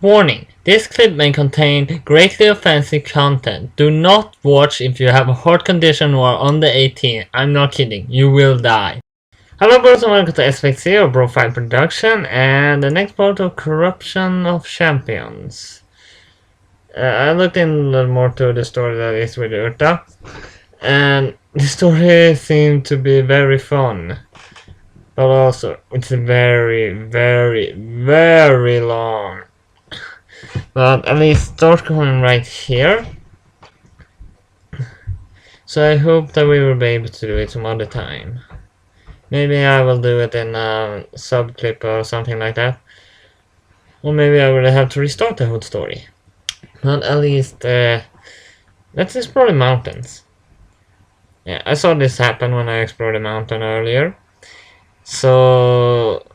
Warning: this clip may contain greatly offensive content. Do not watch if you have a heart condition or are under 18. I'm not kidding, you will die. Hello bros and welcome to SFC or BroFive production and the next part of Corruption of Champions. I looked in a little more to the story that is with Urta, and the story seemed to be very fun. But also, it's very, very, very long. But at least start going right here. So I hope that we will be able to do it some other time. Maybe I will do it in a sub clip or something like that. Or maybe I will have to restart the whole story. But at least, let's explore the mountains. Yeah, I saw this happen when I explored the mountain earlier. So...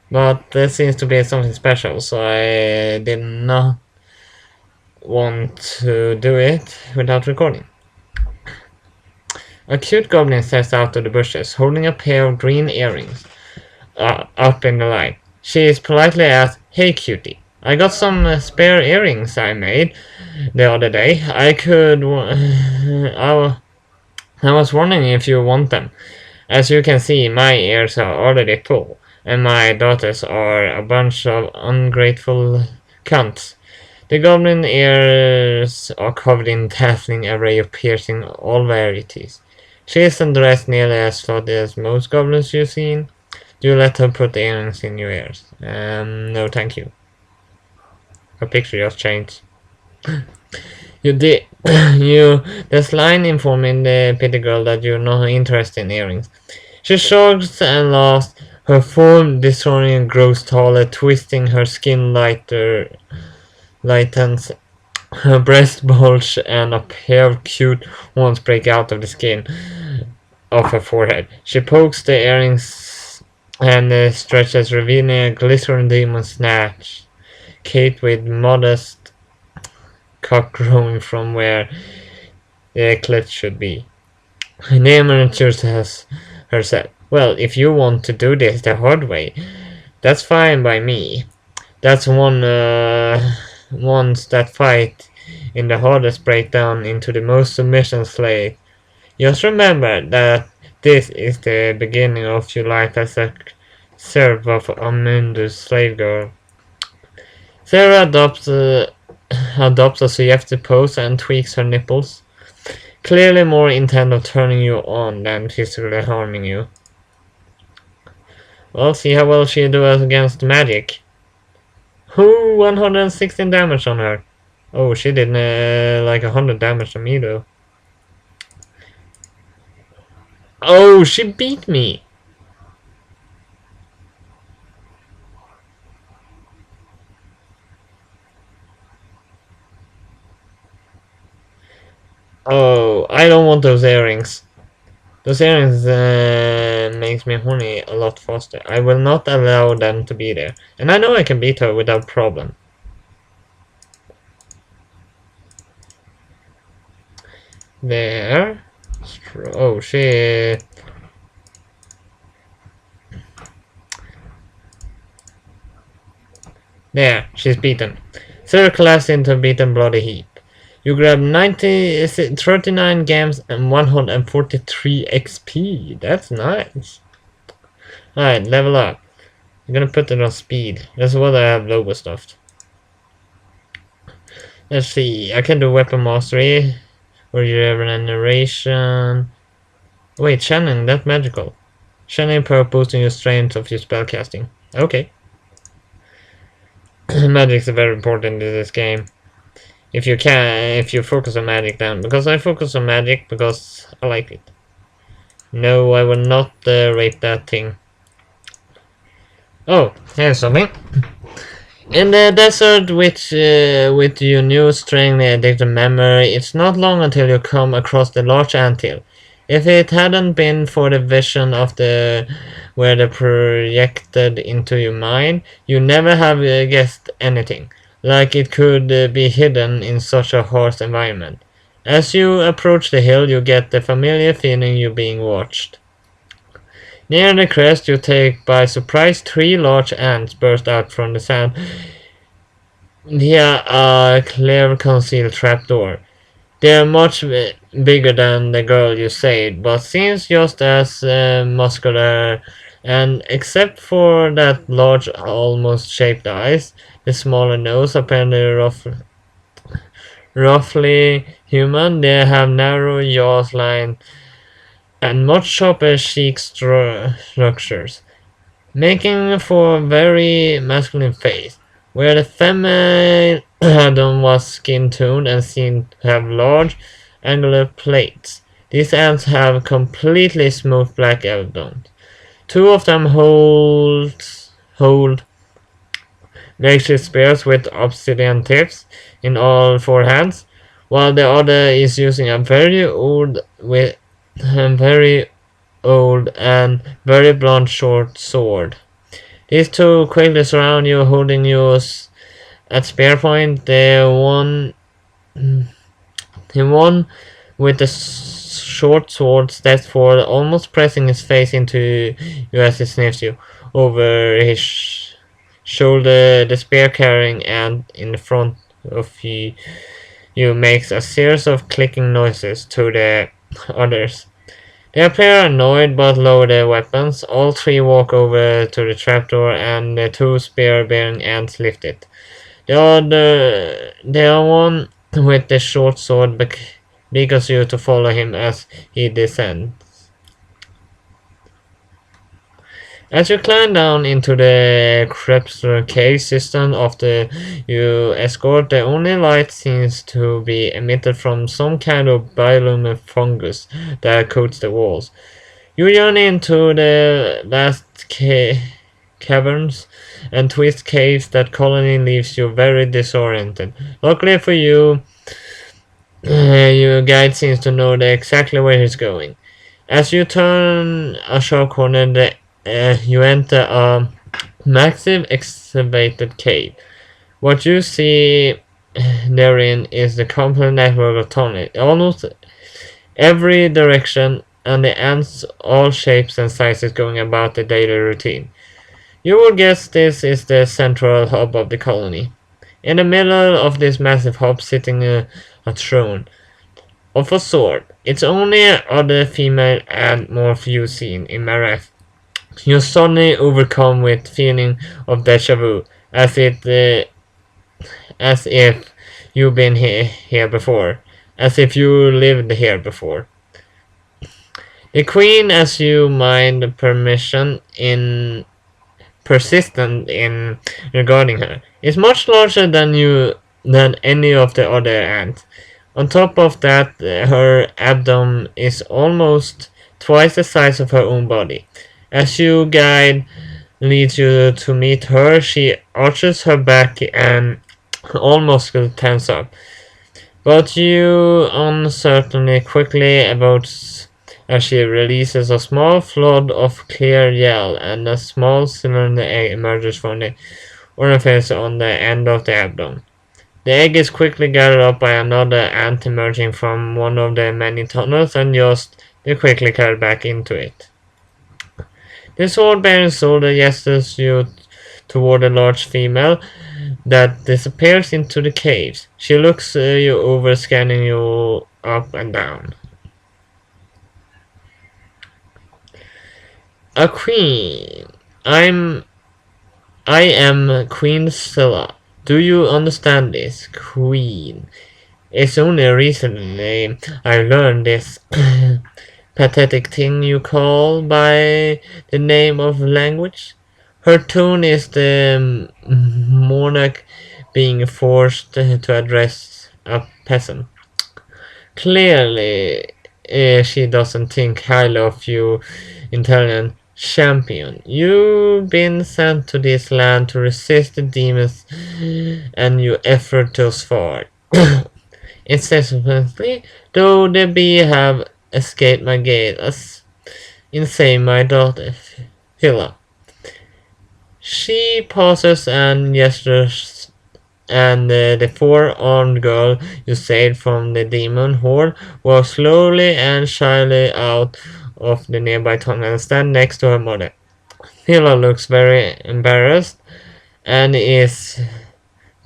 but there seems to be something special, so I did not want to do it without recording. A cute goblin steps out of the bushes, holding a pair of green earrings up in the light. She is politely asked, "Hey cutie, I got some spare earrings I made the other day. I was wondering if you want them. As you can see, my ears are already full, and my daughters are a bunch of ungrateful cunts." The goblin ears are covered in dazzling array of piercing all varieties. She isn't dressed nearly as slutty as most goblins you've seen. Do you let her put the earrings in your ears? No thank you. Her picture just changed. This line informing the pretty girl that you're not interested in earrings. She shrugs and laughs. Her form distorting and grows taller, twisting her skin lightens. Her breast bulge and a pair of cute ones break out of the skin of her forehead. She pokes the earrings and stretches, revealing a glittering demon snatch. Kate with modest cock growing from where the clit should be. Naaman introduces herself. "Well, if you want to do this the hard way, that's fine by me. That's ones that fight in the hardest breakdown into the most submission slave. Just remember that this is the beginning of your life as a serf of a Mundus slave girl." Sarah adopts a suggestive pose and tweaks her nipples, clearly more intent of turning you on than physically harming you. Well, see how well she does against magic. 116 damage on her. Oh, she did like 100 damage on me though. Oh, she beat me. Oh, I don't want those earrings. Those earrings makes me horny a lot faster. I will not allow them to be there. And I know I can beat her without problem. There. Oh shit. There, she's beaten. Sarah collapsed into a beaten bloody heap. You grab 39 games and 143 XP. That's nice. Alright, level up. I'm gonna put it on speed. That's what I have lowest stuff. Let's see. I can do weapon mastery. Or regeneration. Wait, channeling, that's magical. Channeling power boosting your strength of your spellcasting. Okay. Magic is very important in this game. If you focus on magic then, because I focus on magic because I like it. No, I will not rape that thing. Oh, here's something. In the desert with your new strangely addicted memory, it's not long until you come across the large anthill. If it hadn't been for the vision of where they projected into your mind, you never have guessed anything. Like it could be hidden in such a harsh environment. As you approach the hill, you get the familiar feeling you're being watched. Near the crest, you take by surprise 3 large ants burst out from the sand. via a clear concealed trapdoor. They are much bigger than the girl you saved, but seems just as muscular, and except for that large, almost shaped eyes, the smaller nose, apparently roughly human, they have narrow jaws line and much sharper cheek structures, making for a very masculine face, where the female Adam was skin-toned and seemed to have large, angular plates. These ants have completely smooth black abdomens. Two of them hold makeshift spears with obsidian tips in all four hands, while the other is using a very old and very blunt short sword. These two quickly surround you, holding you at spear point. The one with the short sword steps forward, almost pressing his face into you as he sniffs you over his shoulder. The spear carrying ant in the front of you makes a series of clicking noises to the others. They appear annoyed but lower their weapons. All three walk over to the trapdoor and the two spear-bearing ants lift it. The one with the short sword beckons you to follow him as he descends. As you climb down into the crepuscular cave system after you escort, the only light seems to be emitted from some kind of bioluminescent fungus that coats the walls. You journey into the vast caverns and twist caves. That colony leaves you very disoriented. Luckily for you, your guide seems to know exactly where he's going. As you turn a sharp corner, you enter a massive excavated cave. What you see therein is the complete network of tunnels, almost every direction, and the ants all shapes and sizes going about the daily routine. You would guess this is the central hub of the colony. In the middle of this massive hub, sitting a throne of a sort. It's only other female and morph you seen in Mareth. You're suddenly overcome with feeling of deja vu, as if you've been here before, as if you lived here before. The queen, as you mind permission in persistent in regarding her, is much larger than any of the other ants. On top of that, her abdomen is almost twice the size of her own body. As your guide leads you to meet her, she arches her back and all muscles tense up. But you uncertainly quickly about as she releases a small flood of clear gel, and a small cylinder egg emerges from the orifice on the end of the abdomen. The egg is quickly gathered up by another ant emerging from one of the many tunnels, and just quickly carried back into it. The sword-bearing soldier gestures you toward a large female that disappears into the caves. She looks you over, scanning you up and down. A queen. I am Queen Scylla. Do you understand this, Queen? It's only recently I learned this pathetic thing you call by the name of language. Her tone is the monarch being forced to address a peasant. Clearly, she doesn't think highly of you, intelligent champion. You've been sent to this land to resist the demons, and your effort thus far. Incessantly, though the bee have escaped my gaze, insane my daughter, Hilla. She pauses and gestures, and the four-armed girl you saved from the demon horde walks slowly and shyly out of the nearby tunnel and stands next to her mother. Hilla looks very embarrassed and is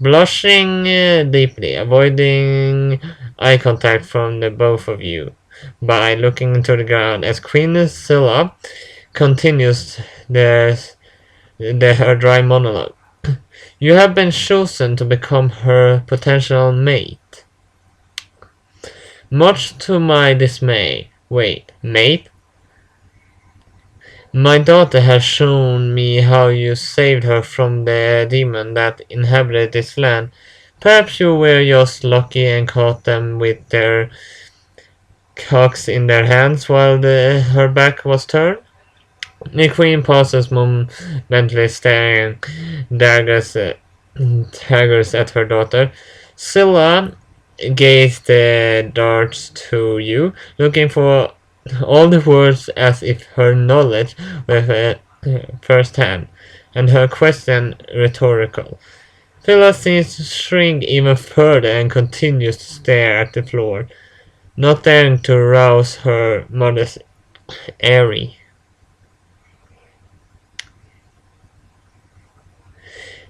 blushing deeply, avoiding eye contact from the both of you by looking into the ground as Queen Scylla continues her dry monologue. You have been chosen to become her potential mate. Much to my dismay. Wait, mate? My daughter has shown me how you saved her from the demon that inhabited this land. Perhaps you were just lucky and caught them with their cocks in their hands while her back was turned? The queen pauses momentary, staring daggers, daggers at her daughter. Scylla gazed the darts to you, looking for all the words as if her knowledge were first hand, and her question rhetorical. Phila seems to shrink even further and continues to stare at the floor, not daring to rouse her mother's airy.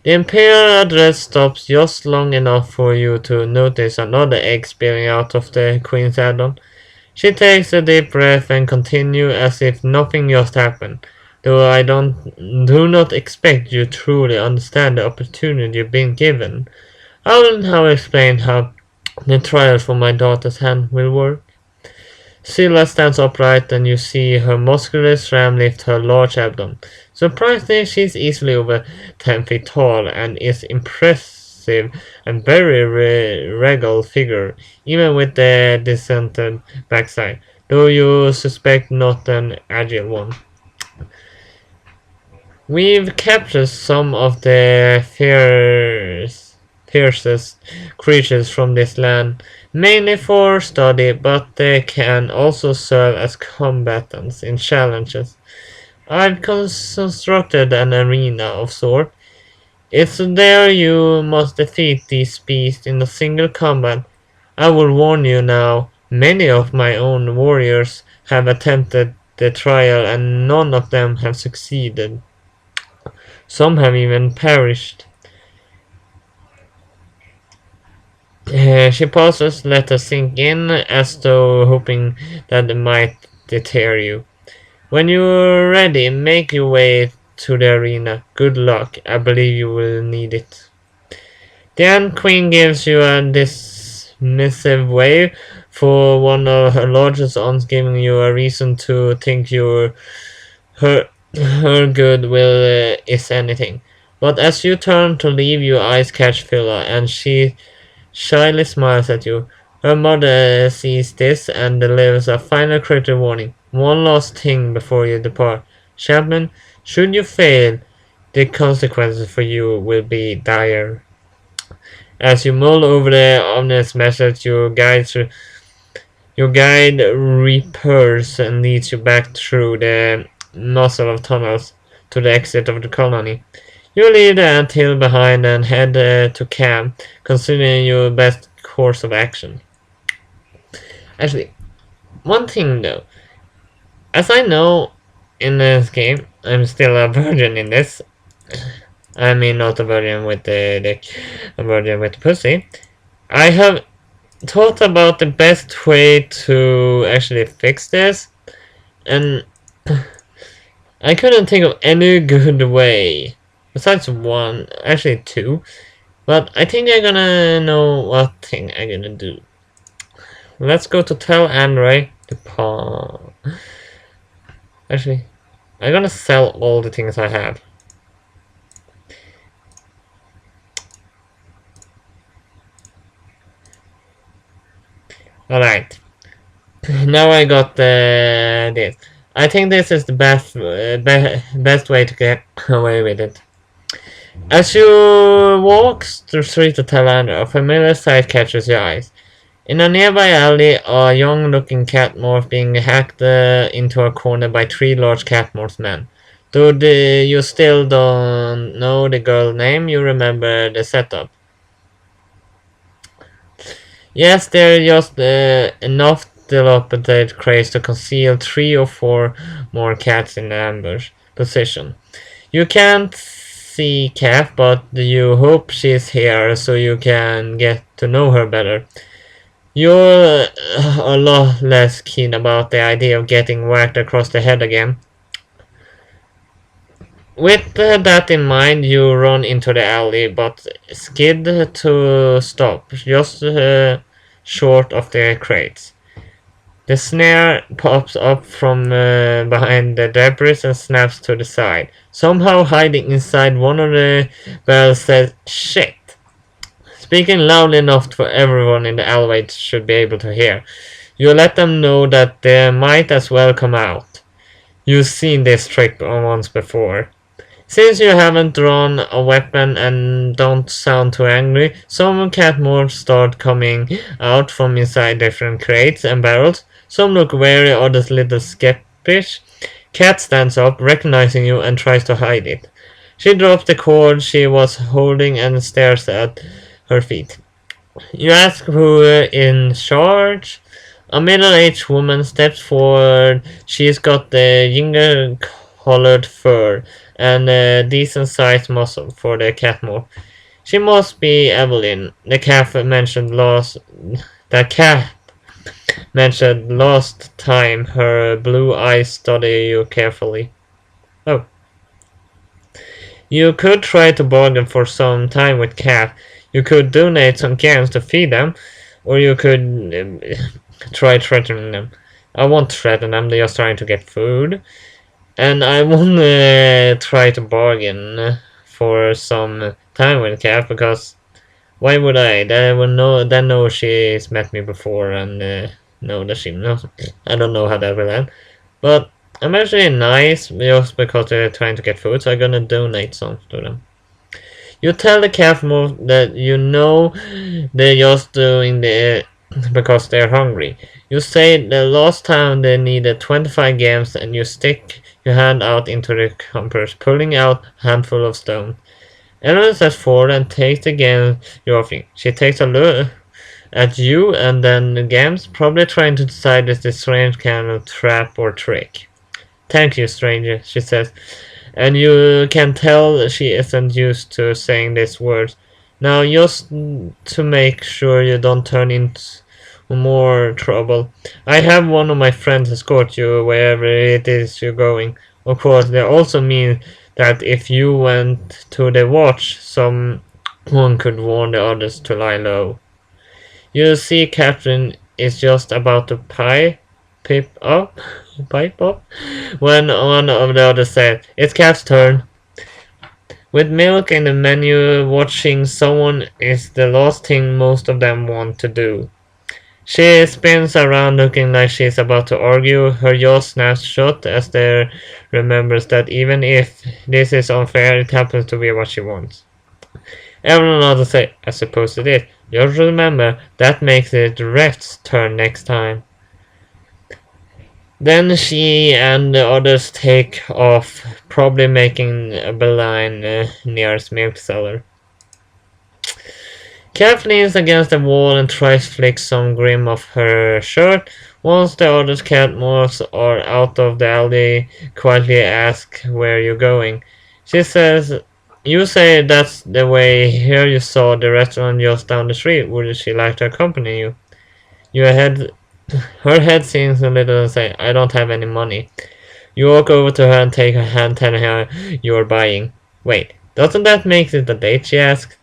The Imperial address stops just long enough for you to notice another egg spilling out of the Queen's add-on. She takes a deep breath and continues as if nothing just happened, though I do not expect you truly understand the opportunity you've been given. I will now explain how the trial for my daughter's hand will work. Scylla stands upright and you see her muscular ram lift her large abdomen. Surprisingly, she's easily over 10 feet tall and is impressive and very regal figure, even with the descended backside, though you suspect not an agile one. We've captured some of the fiercest creatures from this land, mainly for study, but they can also serve as combatants in challenges. I've constructed an arena of sorts. It's there you must defeat these beasts in a single combat. I will warn you now, many of my own warriors have attempted the trial and none of them have succeeded. Some have even perished. She pauses, let her sink in, as though hoping that it might deter you. When you're ready, make your way to the arena. Good luck. I believe you will need it. The Ant Queen gives you a dismissive wave for one of her largest aunts, giving you a reason to think her goodwill is anything. But as you turn to leave, your eyes catch Phila, and she shyly smiles at you. Her mother sees this and delivers a final critical warning. One last thing before you depart. Champion, should you fail, the consequences for you will be dire. As you mull over the ominous message, your guide repairs and leads you back through the muzzle of tunnels to the exit of the colony. You leave the anthill behind and head to camp, considering your best course of action. Actually, one thing though, as I know in this game, I'm still a virgin in this. I mean, not a virgin with the dick, a virgin with the pussy. I have thought about the best way to actually fix this, and I couldn't think of any good way. Besides one, actually two. But I think I'm gonna know what thing I'm gonna do. Let's go to tell Andre to pawn. Actually, I'm gonna sell all the things I have. Alright. Now I got this. I think this is the best way to get away with it. As you walk through street to Talander, a familiar sight catches your eyes. In a nearby alley, a young-looking cat morph being hacked into a corner by three large cat morph men. Though you still don't know the girl's name, you remember the setup. Yes, there are just enough dilapidated crates to conceal 3 or 4 more cats in the ambush position. You can't see Cat, but you hope she's here so you can get to know her better. You're a lot less keen about the idea of getting whacked across the head again. With that in mind, you run into the alley, but skid to stop, just short of the crates. The snare pops up from behind the debris and snaps to the side. Somehow hiding inside one of the barrels says, "Shit!" Speaking loudly enough for everyone in the elevator should be able to hear. You let them know that they might as well come out. You've seen this trick once before. Since you haven't drawn a weapon and don't sound too angry, some cat more start coming out from inside different crates and barrels. Some look wary, others little skeptical. Cat stands up, recognizing you, and tries to hide it. She drops the cord she was holding and stares at her feet. You ask who in charge? A middle-aged woman steps forward. She's got the ginger-colored fur and a decent-sized muscle for the catmore. She must be Evelyn. The cat mentioned last time. Her blue eyes study you carefully. Oh. You could try to bargain for some time with Cat. You could donate some cans to feed them, or you could try threatening them. I won't threaten them, they're just trying to get food. And I won't try to bargain for some time with Cat, because why would I? They know she's met me before and know that she knows. I don't know how that will end. But I'm actually nice just because they're trying to get food, so I'm gonna donate some to them. You tell the cat move that you know they're just doing it because they're hungry. You say the last time they needed 25 games and you stick your hand out into the compass, pulling out a handful of stone. Ellen steps forward and takes the game you're offering. She takes a look at you and then the games, probably trying to decide if this strange kind of trap or trick. Thank you, stranger, she says, and you can tell she isn't used to saying these words. Now, just to make sure you don't turn into more trouble, I have one of my friends escort you wherever it is you're going. Of course, they also mean that if you went to the watch, someone could warn the others to lie low. You see Catherine is just about to pipe up when one of the others said, "It's Cat's turn." With milk in the menu, watching someone is the last thing most of them want to do. She spins around looking like she's about to argue. Her jaw snaps shut as there remembers that even if this is unfair, it happens to be what she wants. Everyone else say, "I suppose it is. Just remember, that makes it the ref's turn next time." Then she and the others take off, probably making a beeline near his milk cellar. Cat leans against the wall and tries to flick some grime off her shirt. Once the other cat moths are out of the alley, quietly ask where you're going. She says, "You say that's the way here. You saw the restaurant just down the street. Would she like to accompany you?" Her head sinks a little and say, "I don't have any money." You walk over to her and take her hand, telling her you're buying. "Wait, doesn't that make it a date?" she asks.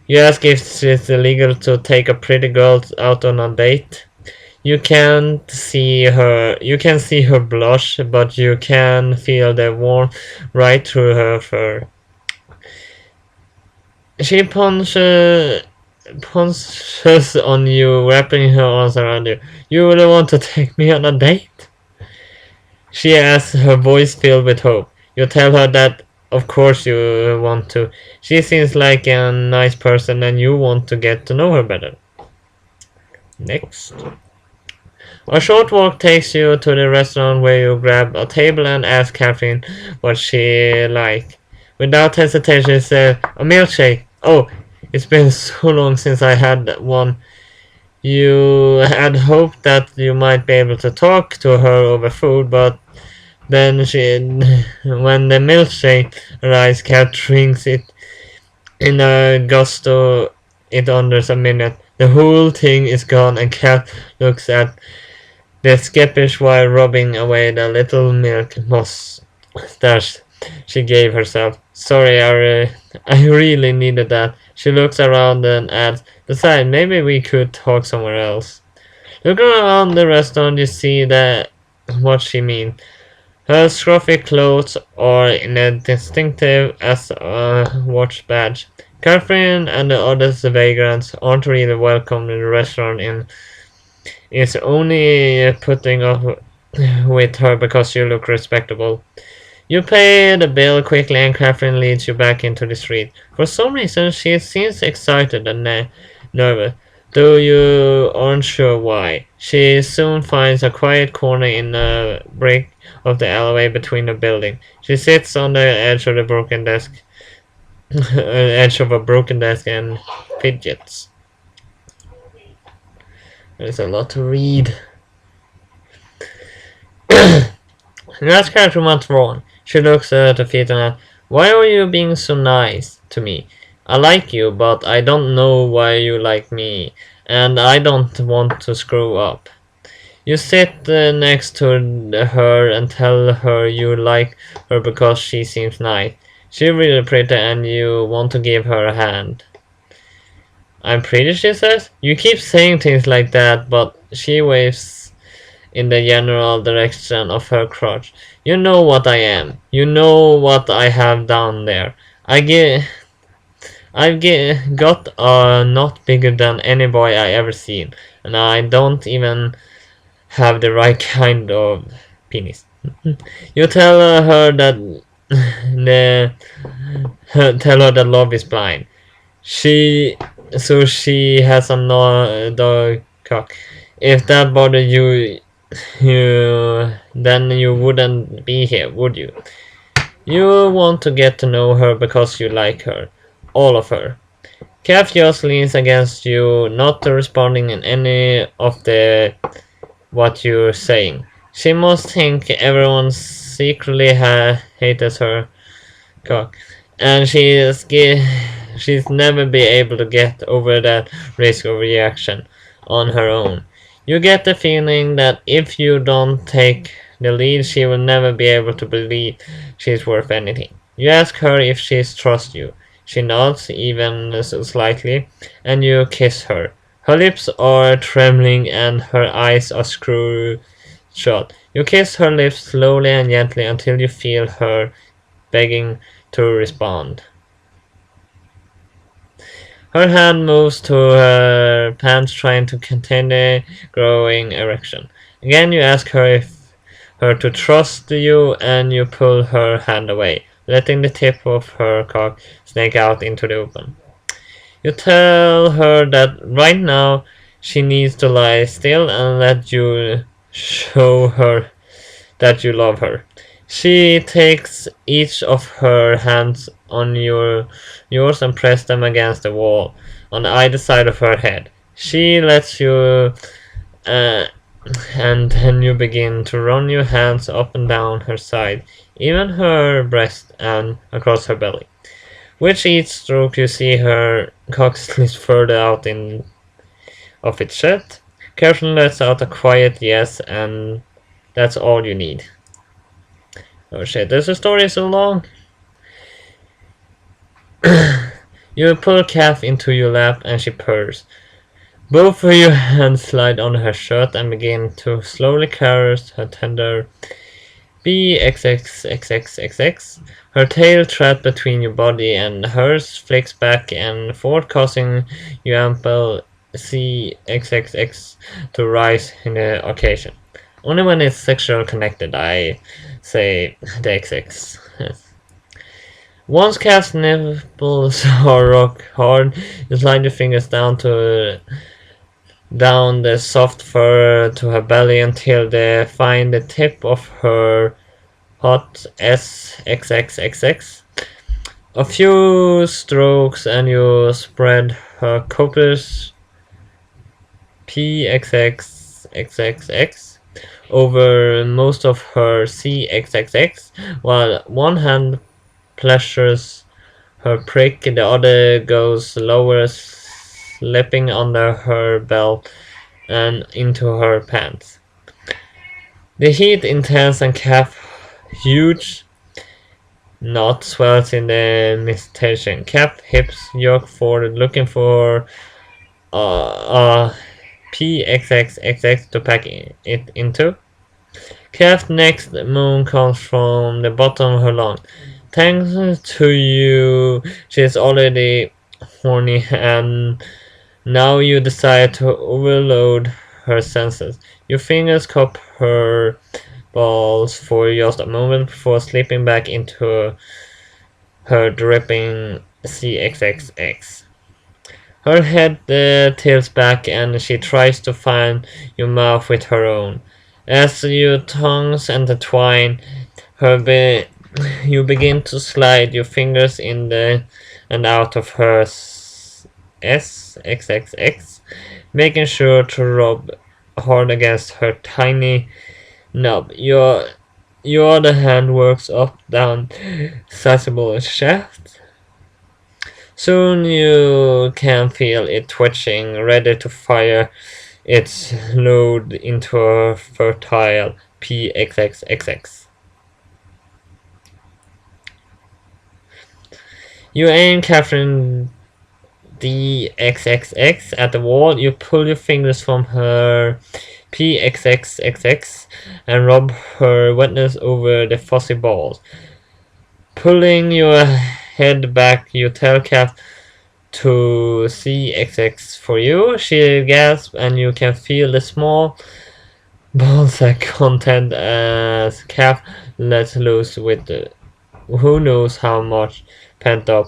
You ask if it's illegal to take a pretty girl out on a date. You can see her blush, but you can feel the warmth right through her fur. She punches on you, wrapping her arms around you. "You really want to take me on a date?" She asks, her voice filled with hope. You tell her that of course you want to. She seems like a nice person and you want to get to know her better. Next. A short walk takes you to the restaurant where you grab a table and ask Catherine what she like. Without hesitation she says, "A milkshake." "Oh, it's been so long since I had one." You had hoped that you might be able to talk to her over food, but Then when the milkshake arrives, Cat drinks it in a gusto. It under a minute. The whole thing is gone, and Cat looks at the skeptish while rubbing away the little milk mustache she gave herself. Sorry, I really needed that. She looks around and adds, besides, maybe we could talk somewhere else. Looking around the restaurant, you see that what she means. Her scruffy clothes are in a distinctive as a watch badge. Catherine and the other vagrants aren't really welcome in the restaurant and is only putting up with her because you look respectable. You pay the bill quickly and Catherine leads you back into the street. For some reason she seems excited and nervous, though you aren't sure why. She soon finds a quiet corner in a break of the alleyway between the buildings. She sits on the edge of the broken desk edge of a broken desk and fidgets. There's a lot to read. That's character what's wrong. She looks at the feet and asks, why are you being so nice to me? I like you, but I don't know why you like me, and I don't want to screw up. You sit next to her and tell her you like her because she seems nice. She's really pretty and you want to give her a hand. I'm pretty, she says. You keep saying things like that, but she waves in the general direction of her crotch. You know what I am. You know what I have down there. Got a knot bigger than any boy I ever seen, and I don't even have the right kind of penis. You tell her that the tell her that love is blind. She has a dog cock. If that bothered you then you wouldn't be here, would you? You want to get to know her because you like her, all of her. Kath just leans against you, not responding in any of the what you're saying. She must think everyone secretly hates her cock, and she's never be able to get over that risk of reaction on her own. You get the feeling that if you don't take the lead, she will never be able to believe she's worth anything. You ask her if she trusts you. She nods, even slightly, and you kiss her. Her lips are trembling and her eyes are screwed shut. You kiss her lips slowly and gently until you feel her begging to respond. Her hand moves to her pants, trying to contain the growing erection. Again, you ask her to trust you, and you pull her hand away, letting the tip of her cock snake out into the open. You tell her that right now she needs to lie still and let you show her that you love her. She takes each of her hands on yours and press them against the wall on either side of her head. She lets you and then you begin to run your hands up and down her side, even her breast and across her belly. With each stroke you see her cock slip further out of its chest. Kirsten lets out a quiet yes, and that's all you need. Oh shit, this story is so long. You pull Kath into your lap and she purrs. Both of your hands slide on her shirt and begin to slowly caress her tender BXXXXX. Her tail trapped between your body and hers flicks back and forth, causing you ample CXXX to rise in the occasion. Only when it's sexual connected, I say the XX. Once Kath's nipples are rock hard, you slide your fingers down the soft fur to her belly until they find the tip of her hot SXXXX. A few strokes and you spread her copious PXXXXX over most of her CXXX, while one hand pleasures her prick, the other goes lower, slipping under her belt and into her pants. The heat intense and Cap huge knot swells in the midsection. Cap hips yoke forward, looking for a PXXXX to pack it into. Cap's next moan comes from the bottom of her lung. Thanks to you, she's already horny, and now you decide to overload her senses. Your fingers cup her balls for just a moment before slipping back into her dripping CXXX. Her head tilts back and she tries to find your mouth with her own. As your tongues intertwine, you begin to slide your fingers in and out of her SXXX, making sure to rub hard against her tiny knob. Your other hand works up down sizable shaft. Soon you can feel it twitching, ready to fire its load into a fertile PXXXX. You aim Catherine DXXX at the wall. You pull your fingers from her PXXXX and rub her wetness over the fuzzy balls. Pulling your head back, you tell Kath to CXX for you. She gasps and you can feel the small ballsack content as Kath lets loose with who knows how much pent up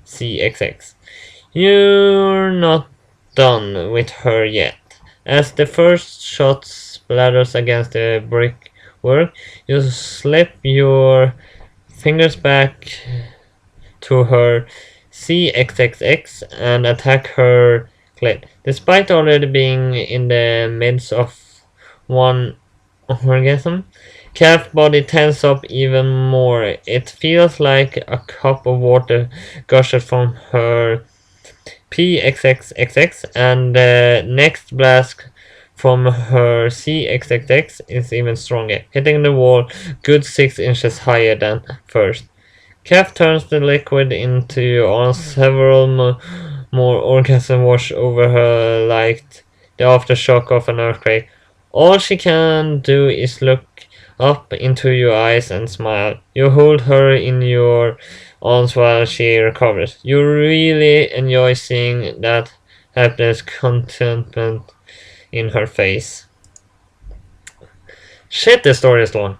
CXX. You're not done with her yet. As the first shot splatters against the brickwork, you slip your fingers back to her CXXX and attack her clit. Despite already being in the midst of one orgasm, Calf's body tenses up even more. It feels like a cup of water gushes from her PXXXX, and the next blast from her CXXX is even stronger, hitting the wall good 6 inches higher than first. Calf turns the liquid into your arms. Several more orgasms wash over her like the aftershock of an earthquake. All she can do is look up into your eyes and smile. You hold her in your arms while she recovers. You really enjoy seeing that happiness contentment in her face. Shit, this story is long.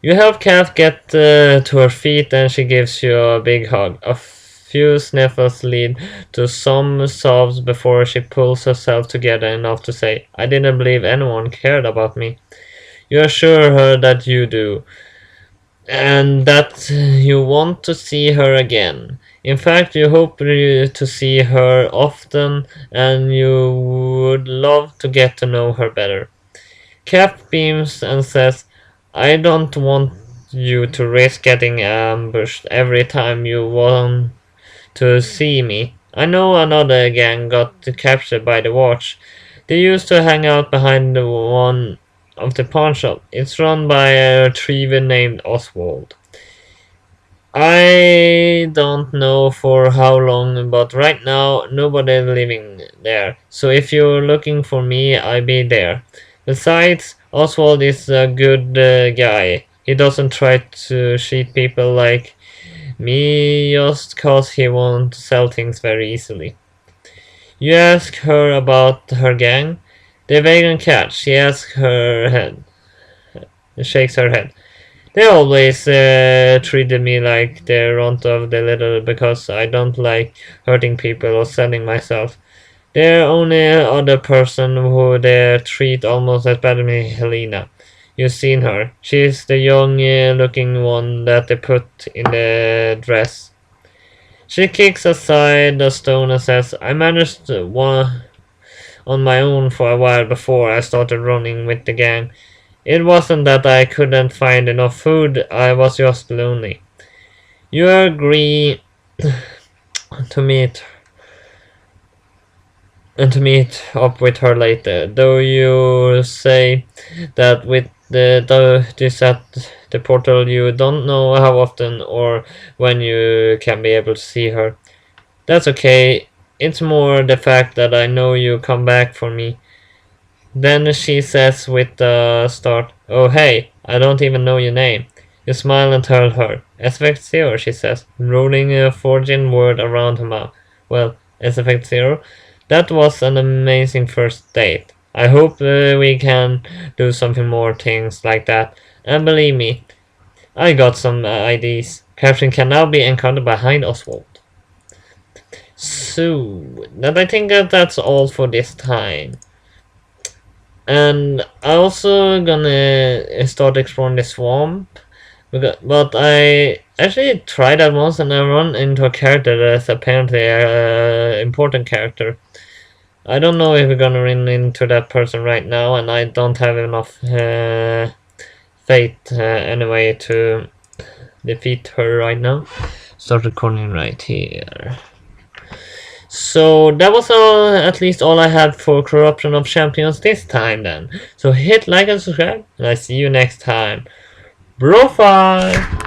You help Kat get to her feet and she gives you a big hug. A few sniffles lead to some sobs before she pulls herself together enough to say, I didn't believe anyone cared about me. You assure her that you do, and that you want to see her again. In fact, you hope to see her often and you would love to get to know her better. Cap beams and says, I don't want you to risk getting ambushed every time you want to see me. I know another gang got captured by the watch. They used to hang out behind the one of the pawn shop. It's run by a retriever named Oswald. I don't know for how long, but right now nobody living there. So if you're looking for me, I'll be there. Besides, Oswald is a good guy. He doesn't try to cheat people like me just cause he won't sell things very easily. You ask her about her gang. The vegan cat. She shakes her head. They always treated me like the runt of the litter because I don't like hurting people or selling myself. The only other person who they treat almost as bad as me, Helena. You've seen her. She's the young looking one that they put in the dress. She kicks aside the stone and says, I managed on my own for a while before I started running with the gang. It wasn't that I couldn't find enough food, I was just lonely. You agree to meet up with her later, though you say that with this at the portal you don't know how often or when you can be able to see her. That's okay, it's more the fact that I know you come back for me. Then she says with a start, oh hey, I don't even know your name. You smile and tell her. SFX0, she says, rolling a forging word around her mouth. Well, SFX0, that was an amazing first date. I hope we can do something more things like that. And believe me, I got some ideas. Catherine can now be encountered behind Oswald. So, I think that's all for this time. And I also gonna start exploring the swamp, but I actually tried that once and I run into a character that's apparently an important character. I don't know if we're gonna run into that person right now, and I don't have enough faith anyway to defeat her right now. Start recording right here. So that was at least all I had for Corruption of Champions this time then. So hit like and subscribe, and I see you next time. BroFive!